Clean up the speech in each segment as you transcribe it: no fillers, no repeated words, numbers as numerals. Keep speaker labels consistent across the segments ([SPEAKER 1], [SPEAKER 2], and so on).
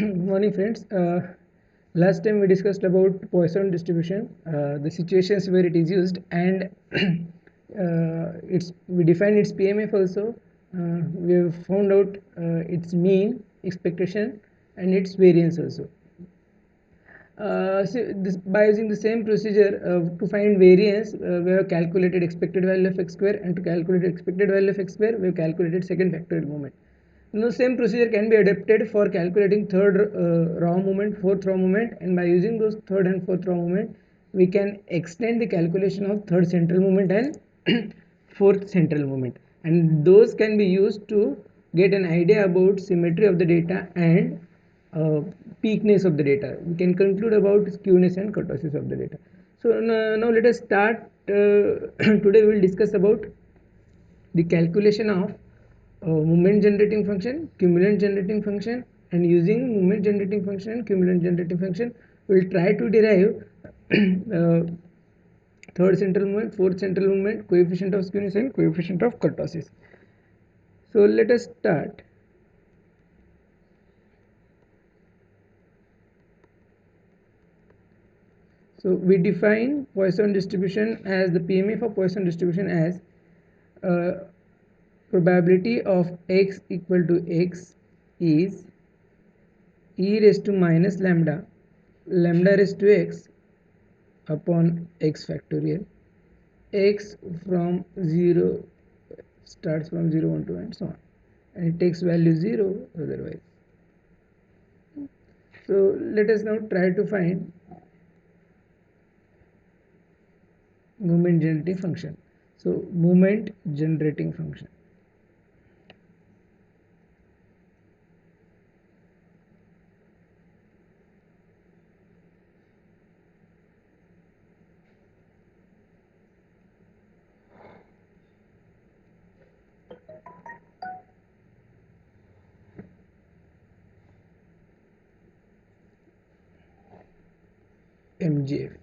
[SPEAKER 1] Morning, friends. Last time we discussed about Poisson distribution, the situations where it is used, and we defined its PMF also. We have found out its mean, expectation, and its variance also. By using the same procedure to find variance, we have calculated expected value of x square, and to calculate expected value of x square, we have calculated second factorial moment. Now, same procedure can be adapted for calculating third raw moment, fourth raw moment, and by using those third and fourth raw moment, we can extend the calculation of third central moment and fourth central moment, and those can be used to get an idea about symmetry of the data and peakness of the data. We can conclude about skewness and kurtosis of the data. So now let us start. Today we will discuss about the calculation of moment generating function, cumulant generating function, and using moment generating function and cumulant generating function, we will try to derive third central moment, fourth central moment, coefficient of skewness and coefficient of kurtosis. So let us start. So we define Poisson distribution as the PMF of Poisson distribution as probability of x equal to x is e raised to minus lambda raised to x upon x factorial. X from 0 starts from 0, 1, 2 and so on, and it takes value 0 otherwise. So let us now try to find moment generating function. So moment generating function. MGF.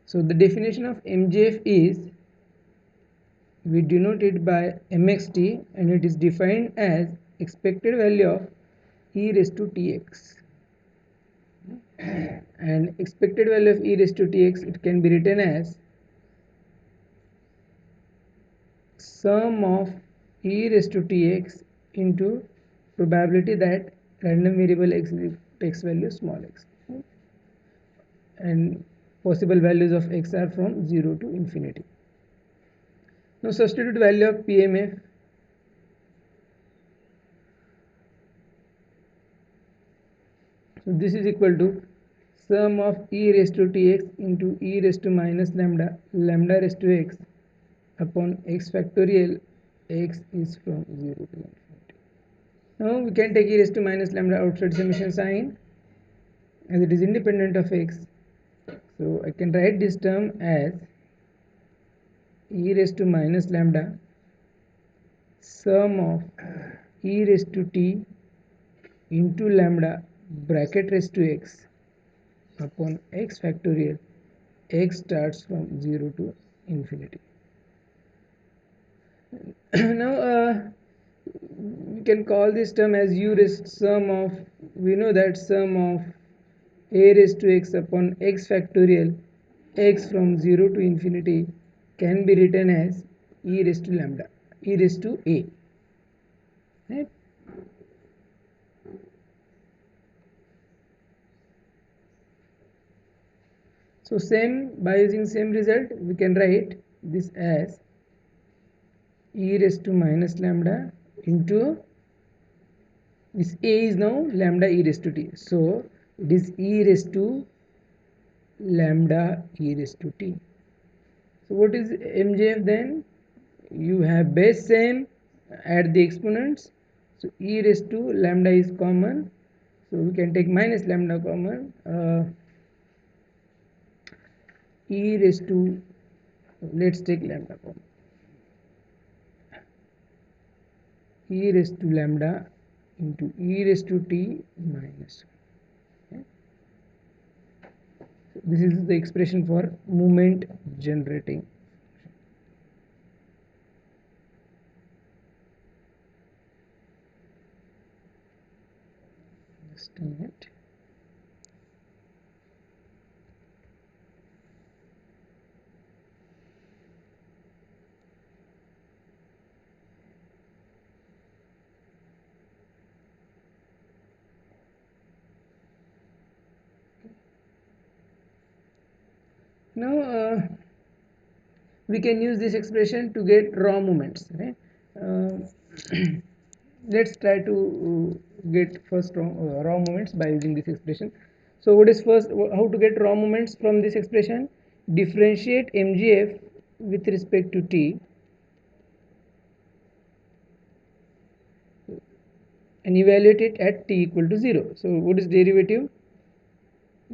[SPEAKER 1] So the definition of MGF is, we denote it by mxt, and it is defined as expected value of e raised to tx, and expected value of e raised to tx, it can be written as sum of e raised to tx into probability that random variable x takes value small x, and possible values of x are from 0 to infinity. Now substitute value of PMF. So this is equal to sum of e raised to tx into e raised to minus lambda raised to x upon x factorial. X is from 0 to infinity. Now we can take e raised to minus lambda outside summation sign, as it is independent of x. So I can write this term as e raised to minus lambda sum of e raised to t into lambda bracket raised to x upon x factorial. X starts from 0 to infinity. Now we can call this term as u raised sum of, we know that sum of a raised to x upon x factorial, x from 0 to infinity, can be written as e raised to lambda, e raised to a, right? So same, by using same result, we can write this as e raised to minus lambda into this a is now lambda e raised to t, so it is e raised to lambda e raised to t. So what is MJF then? You have base same, add the exponents, so e raised to lambda is common, so we can take minus lambda common, e raised to, let's take lambda common, e raised to lambda into e raised to t minus 1. Okay? So this is the expression for moment generating. Just a minute. Now we can use this expression to get raw moments, right? Let's try to get first raw moments by using this expression. So what is first, how to get raw moments from this expression? Differentiate mgf with respect to t and evaluate it at t equal to 0. So what is derivative?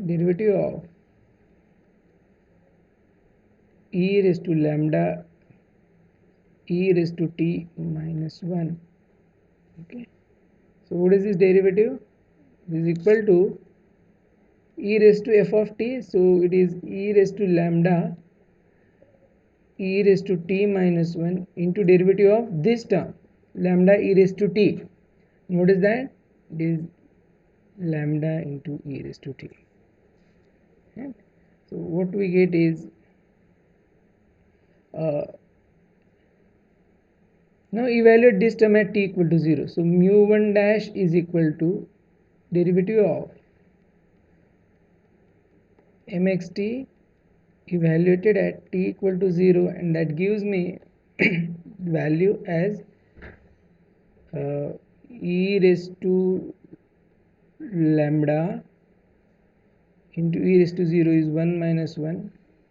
[SPEAKER 1] Derivative of e raised to lambda e raised to t minus 1. Okay, so what is this derivative? This is equal to e raised to f of t, so it is e raised to lambda e raised to t minus 1 into derivative of this term lambda e raised to t. What is that? It is lambda into e raised to t. Okay. So what we get is now evaluate this term at t equal to 0. So mu 1 dash is equal to derivative of mxt evaluated at t equal to 0, and that gives me value as e raised to lambda into e raised to 0 is 1 minus 1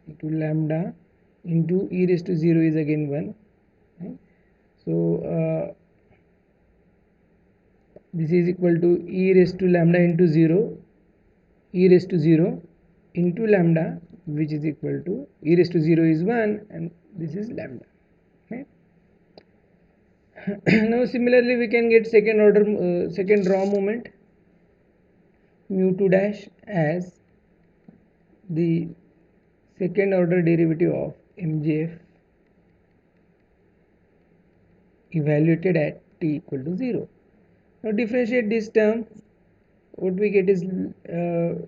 [SPEAKER 1] into lambda into e raised to 0 is again 1, right? So this is equal to e raised to lambda into 0 e raised to 0 into lambda, which is equal to e raised to 0 is 1 and this is lambda, right? Now similarly we can get second order second raw moment mu 2 dash as the second order derivative of mgf evaluated at t equal to 0. Now differentiate this term, what we get is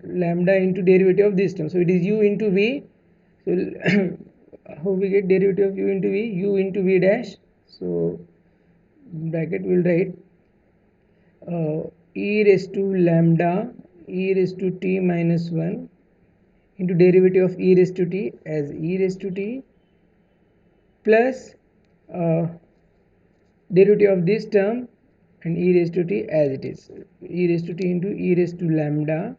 [SPEAKER 1] lambda into derivative of this term, so it is u into v. So how we get derivative of u into v? U into v dash, so bracket will write e raised to lambda e raised to t minus 1 into derivative of e raised to t as e raised to t plus derivative of this term and e raised to t as it is, e raised to t into e raised to lambda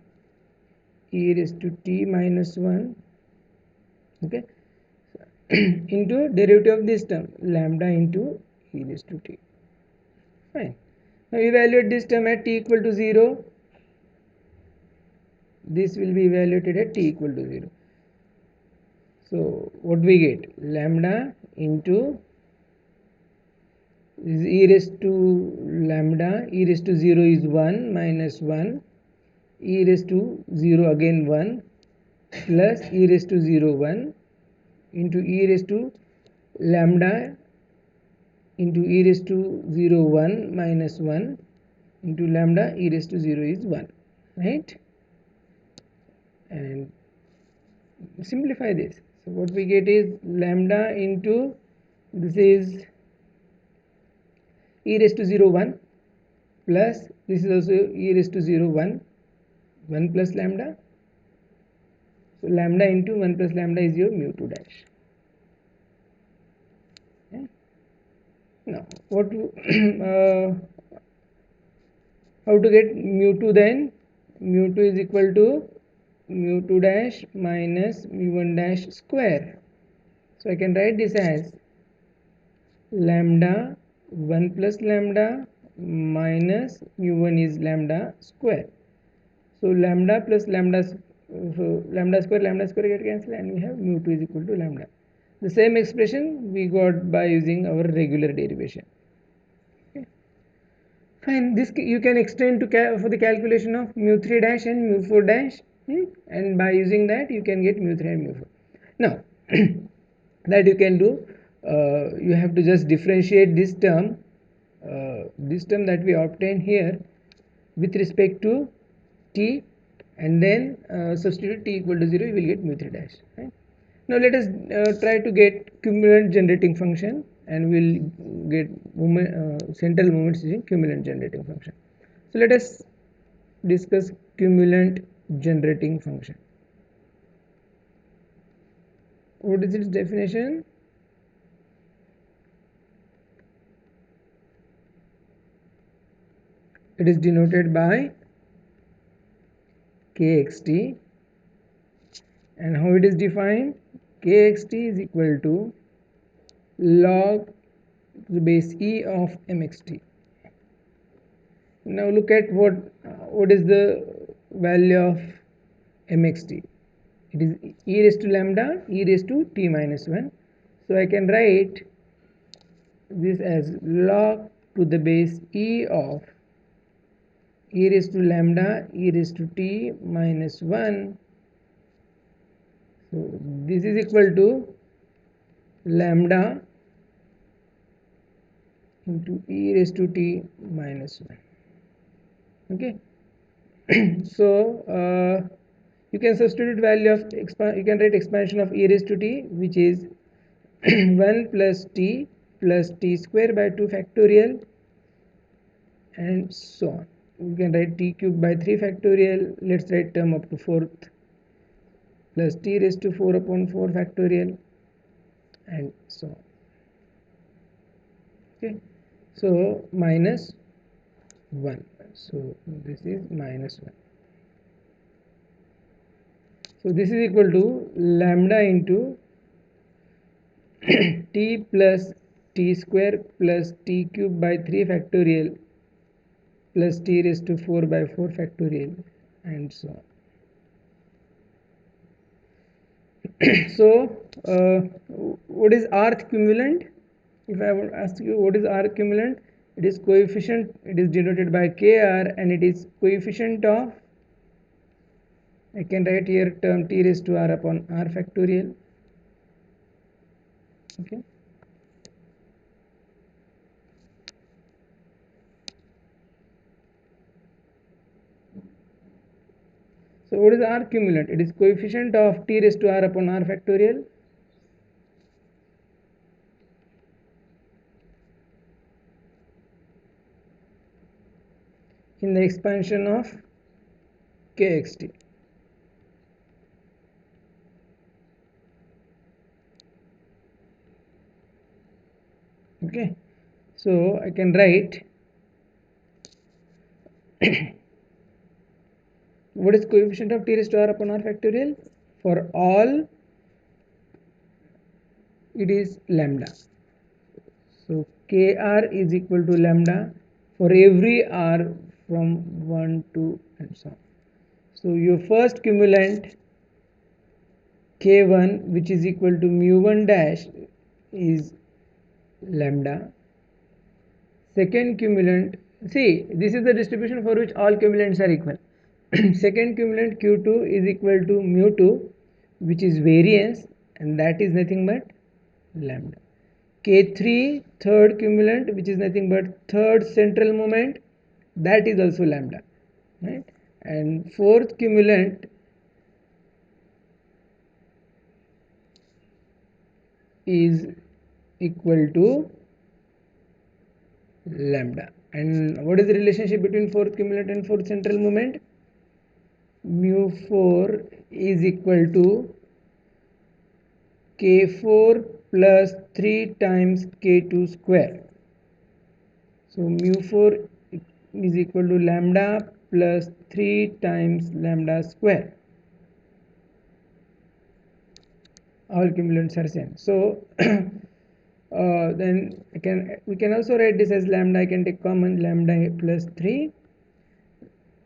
[SPEAKER 1] e raised to t minus 1, okay, into derivative of this term lambda into e raised to t. Fine. Now evaluate this term at t equal to 0. This will be evaluated at t equal to 0. So what we get? Lambda into is e raised to lambda e raised to 0 is 1 minus 1 e raised to 0 again 1 plus e raised to 0 1 into e raised to lambda into e raised to 0 1 minus 1 into lambda e raised to 0 is 1, right? And simplify this, so what we get is lambda into this is e raised to 0 1 plus this is also e raised to 0 1 1 plus lambda, so lambda into 1 plus lambda is your mu 2 dash. Okay. Now what how to get mu 2 then? Mu 2 is equal to mu 2 dash minus mu 1 dash square, so I can write this as lambda 1 plus lambda minus mu 1 is lambda square, so lambda plus lambda, so lambda square get cancelled and we have mu 2 is equal to lambda. The same expression we got by using our regular derivation. Okay. Fine, this you can extend to for the calculation of mu 3 dash and mu 4 dash, and by using that you can get mu 3 and mu 4. Now that you can do, you have to just differentiate this term that we obtain here with respect to t, and then substitute t equal to 0, you will get mu 3 dash, right? Now let us try to get cumulant generating function, and we will get central moments using cumulant generating function. So let us discuss cumulant generating function. What is its definition? It is denoted by kxt, and how it is defined? Kxt is equal to log the base e of mxt. Now look at what is the value of mxt. It is e raised to lambda e raised to t minus 1. So I can write this as log to the base e of e raised to lambda e raised to t minus 1. So this is equal to lambda into e raised to t minus 1. Okay. So you can substitute value of you can write expansion of e raised to t, which is 1 plus t square by 2 factorial, and so on. You can write t cube by 3 factorial. Let's write term up to 4th, plus t raised to 4 upon 4 factorial, and so on. Okay, so minus 1. So this is minus 1. So this is equal to lambda into t plus t square plus t cube by 3 factorial plus t raised to 4 by 4 factorial, and so on. So what is rth cumulant? If I would ask you what is r cumulant, it is coefficient, it is denoted by kr, and it is coefficient of, I can write here term t raised to r upon r factorial. Okay. So what is r cumulant? It is coefficient of t raised to r upon r factorial in the expansion of kxt. Okay, so I can write what is coefficient of t raised to r upon r factorial? For all it is lambda. So kr is equal to lambda for every r from 1 to and so on. So your first cumulant k1, which is equal to mu1 dash, is lambda. Second cumulant, see, this is the distribution for which all cumulants are equal. Second cumulant q2 is equal to mu2, which is variance, and that is nothing but lambda. K3, third cumulant, which is nothing but third central moment, that is also lambda, right? And fourth cumulant is equal to lambda. And what is the relationship between fourth cumulant and fourth central moment? Mu4 is equal to k4 plus 3 times k2 square. So mu4 is equal to lambda plus 3 times lambda square. All cumulants are same. So then we can also write this as lambda. I can take common lambda plus 3.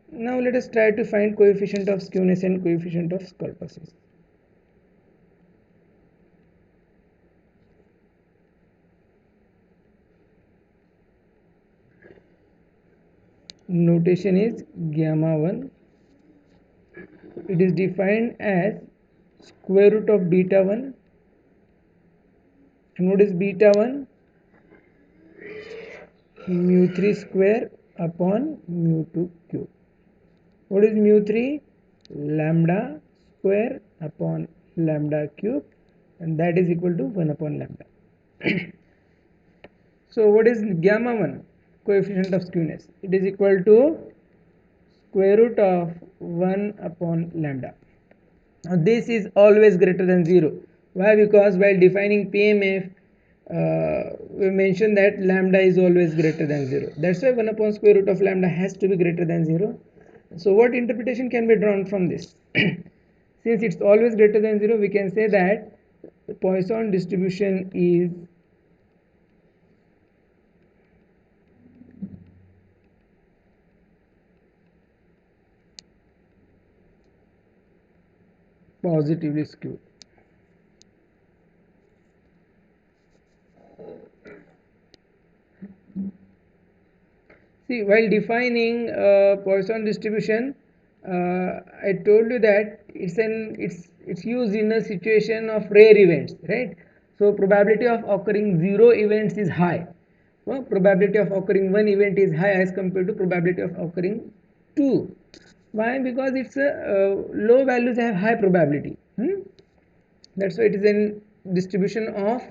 [SPEAKER 1] Now let us try to find coefficient of skewness and coefficient of kurtosis. Notation is gamma 1. It is defined as square root of beta 1. And what is beta 1? Mu 3 square upon mu2 cube. What is mu3? Lambda square upon lambda cube, and that is equal to 1 upon lambda. So what is gamma 1? Coefficient of skewness. It is equal to square root of 1 upon lambda. Now this is always greater than 0. Why? Because while defining PMF, we mentioned that lambda is always greater than 0. That's why 1 upon square root of lambda has to be greater than 0. So what interpretation can be drawn from this? Since it's always greater than 0, we can say that the Poisson distribution is positively skewed. See, while defining Poisson distribution, I told you that it's used in a situation of rare events, right? So probability of occurring 0 events is high. Well, probability of occurring 1 event is high as compared to probability of occurring 2. Why? Because it's low values have high probability. That's why it is in distribution of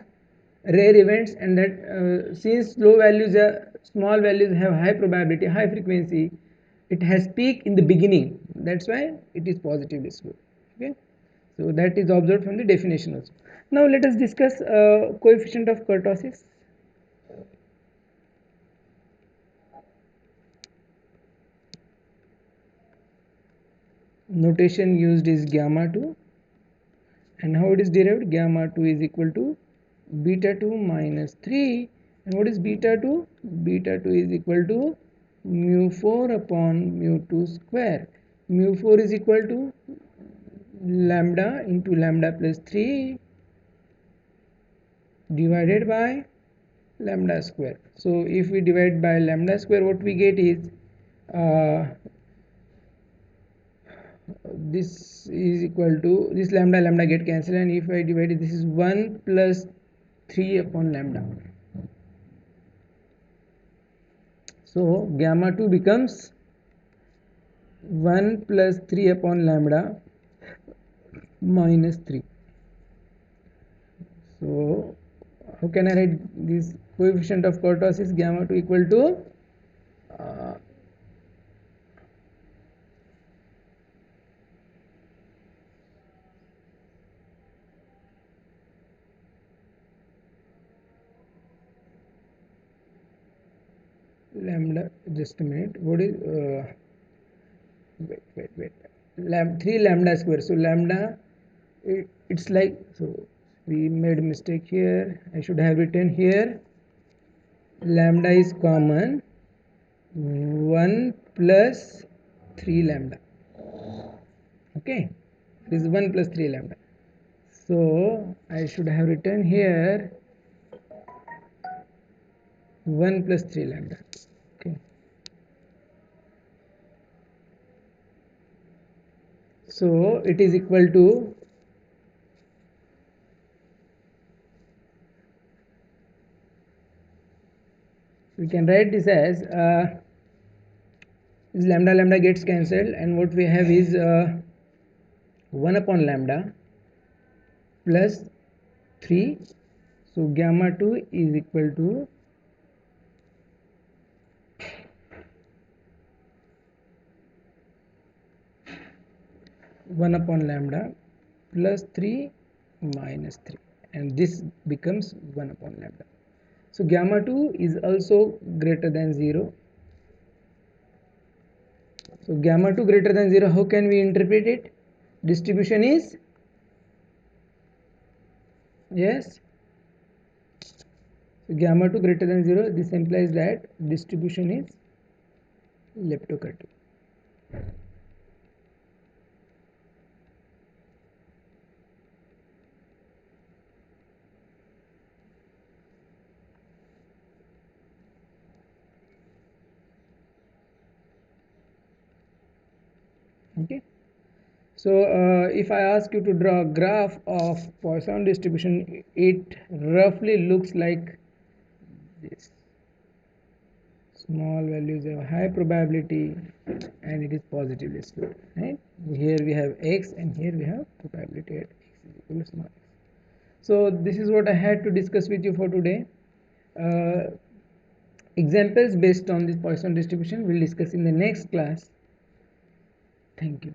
[SPEAKER 1] rare events, and that since low values are small values have high probability, high frequency, it has peak in the beginning. That's why it is positively skewed. Okay, so that is observed from the definition also. Now let us discuss coefficient of kurtosis. Notation used is gamma 2, and how it is derived? Gamma 2 is equal to beta 2 minus 3, and what is beta 2? Beta 2 is equal to mu 4 upon mu 2 square. Mu 4 is equal to lambda into lambda plus 3 divided by lambda square. So if we divide by lambda square, what we get is this is equal to this lambda get cancelled, and if I divide it, this is 1 plus 3 upon lambda. So gamma 2 becomes 1 plus 3 upon lambda minus 3. So how can I write this coefficient of kurtosis? Gamma 2 equal to lambda, just a minute, what is wait 3 lambda square. So lambda, it's like, so we made a mistake here. I should have written here lambda is common, 1 plus 3 lambda. Okay, this is 1 plus 3 lambda. So I should have written here 1 plus 3 lambda. Okay, so it is equal to we can write this as this lambda gets cancelled, and what we have is 1 upon lambda plus 3. So gamma 2 is equal to 1 upon lambda plus 3 minus 3, and this becomes 1 upon lambda. So gamma 2 is also greater than 0. So gamma 2 greater than 0, how can we interpret it? Distribution is, yes, so gamma 2 greater than 0, this implies that distribution is leptocurtative. Okay, so if I ask you to draw a graph of Poisson distribution, it roughly looks like this. small values have high probability and it is positively skewed, right? Here we have x and here we have probability at x is equal to small x. So this is what I had to discuss with you for today. Examples based on this Poisson distribution we'll discuss in the next class. Thank you.